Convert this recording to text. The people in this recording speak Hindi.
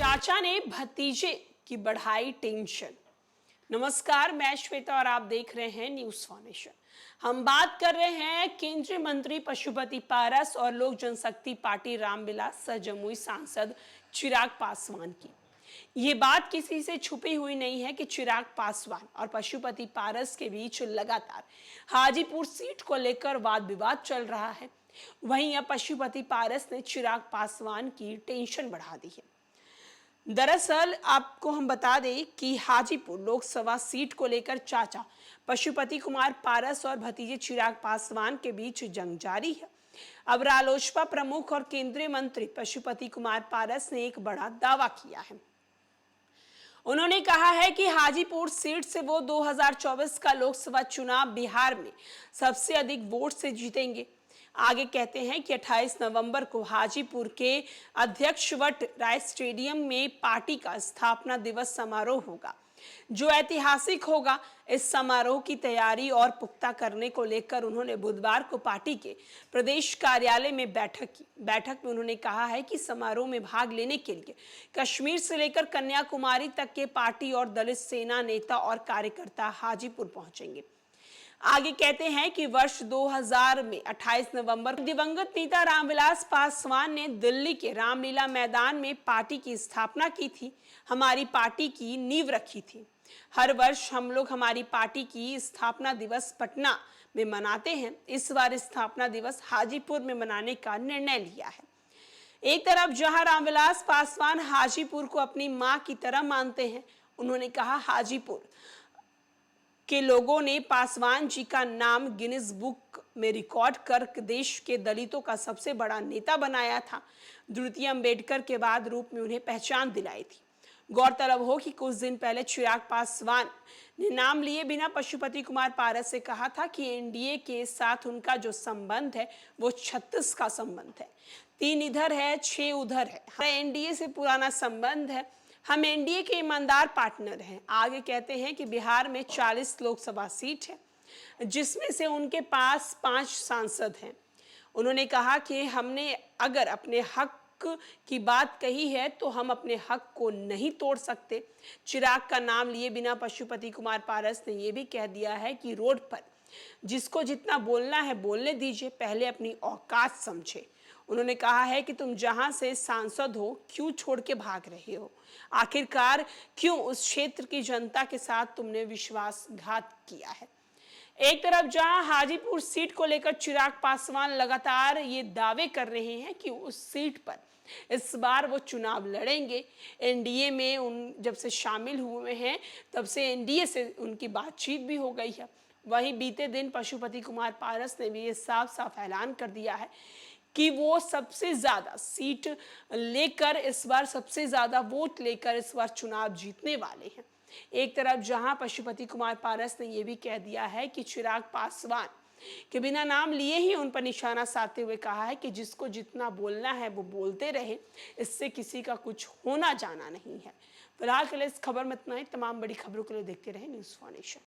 चाचा ने भतीजे की बढ़ाई टेंशन। नमस्कार, मैं श्वेता और आप देख रहे हैं न्यूज फॉर्मेशन। हम बात कर रहे हैं केंद्रीय मंत्री पशुपति पारस और लोक जनशक्ति पार्टी रामविलास सह जमुई सांसद चिराग पासवान की। ये बात किसी से छुपी हुई नहीं है कि चिराग पासवान और पशुपति पारस के बीच लगातार हाजीपुर सीट को लेकर वाद विवाद चल रहा है। वहीं अब पशुपति पारस ने चिराग पासवान की टेंशन बढ़ा दी है। दरअसल आपको हम बता दें कि हाजीपुर लोकसभा सीट को लेकर चाचा पशुपति कुमार पारस और भतीजे चिराग पासवान के बीच जंग जारी है। अब रालोसपा प्रमुख और केंद्रीय मंत्री पशुपति कुमार पारस ने एक बड़ा दावा किया है। उन्होंने कहा है कि हाजीपुर सीट से वो 2024 का लोकसभा चुनाव बिहार में सबसे अधिक वोट से जीतेंगे। आगे कहते हैं कि 28 नवंबर को हाजीपुर के अध्यक्षवट राय स्टेडियम में पार्टी का स्थापना दिवस समारोह होगा, जो ऐतिहासिक होगा। इस समारोह की तैयारी और पुख्ता करने को लेकर उन्होंने बुधवार को पार्टी के प्रदेश कार्यालय में बैठक की। बैठक में उन्होंने कहा है कि समारोह में भाग लेने के लिए कश्मीर से लेकर कन्याकुमारी तक के पार्टी और दलित सेना नेता और कार्यकर्ता हाजीपुर पहुंचेंगे। आगे कहते हैं कि वर्ष 2000 में 28 नवंबर को दिवंगत नेता रामविलास पासवान ने दिल्ली के रामलीला मैदान में पार्टी की स्थापना की थी, हमारी पार्टी की नींव रखी थी। हर वर्ष हम लोग हमारी पार्टी की स्थापना दिवस पटना में मनाते हैं। इस बार स्थापना दिवस हाजीपुर में मनाने का निर्णय लिया है। एक तरफ जहां रामविलास पासवान हाजीपुर को अपनी मां की तरह मानते हैं, उन्होंने कहा हाजीपुर के लोगों ने पासवान जी का नाम गिनीज बुक में रिकॉर्ड कर देश के दलितों का सबसे बड़ा नेता बनाया था। द्वितीय अंबेडकर के बाद रूप में उन्हें पहचान दिलाई थी। गौरतलब हो कि कुछ दिन पहले चिराग पासवान ने नाम लिए बिना पशुपति कुमार पारस से कहा था कि एनडीए के साथ उनका जो संबंध है वो 36 का संबंध है, 3 इधर है 6 उधर है। हमारा एनडीए से पुराना संबंध है, हम एनडीए के ईमानदार पार्टनर हैं। आगे कहते हैं कि बिहार में 40 लोकसभा सीट है, जिसमें से उनके पास 5 सांसद हैं। उन्होंने कहा कि हमने अगर अपने हक की बात कही है तो हम अपने हक को नहीं तोड़ सकते। चिराग का नाम लिए बिना पशुपति कुमार पारस ने यह भी कह दिया है कि रोड पर जिसको जितना बोलना है बोलने दीजिए, पहले अपनी औकात समझे। उन्होंने कहा है कि तुम जहां से सांसद हो क्यों छोड़ के भाग रहे हो, आखिरकार क्यों उस क्षेत्र की जनता के साथ तुमने विश्वासघात किया है। एक तरफ जहां हाजीपुर सीट को लेकर चिराग पासवान लगातार ये दावे कर रहे हैं कि उस सीट पर इस बार वो चुनाव लड़ेंगे। एनडीए में उन जब से शामिल हुए हैं तब से एनडीए से उनकी बातचीत भी हो गई है। वहीं बीते दिन पशुपति कुमार पारस ने भी ये साफ साफ ऐलान कर दिया है कि वो सबसे ज्यादा सीट लेकर इस बार सबसे ज्यादा वोट लेकर इस बार चुनाव जीतने वाले हैं। एक तरफ जहां पशुपति कुमार पारस ने यह भी कह दिया है कि चिराग पासवान के बिना नाम लिए ही उन पर निशाना साधते हुए कहा है कि जिसको जितना बोलना है वो बोलते रहे, इससे किसी का कुछ होना जाना नहीं है। फिलहाल के लिए इस खबर में इतना ही। तमाम बड़ी खबरों के लिए देखते रहे न्यूज फॉर्मेशन।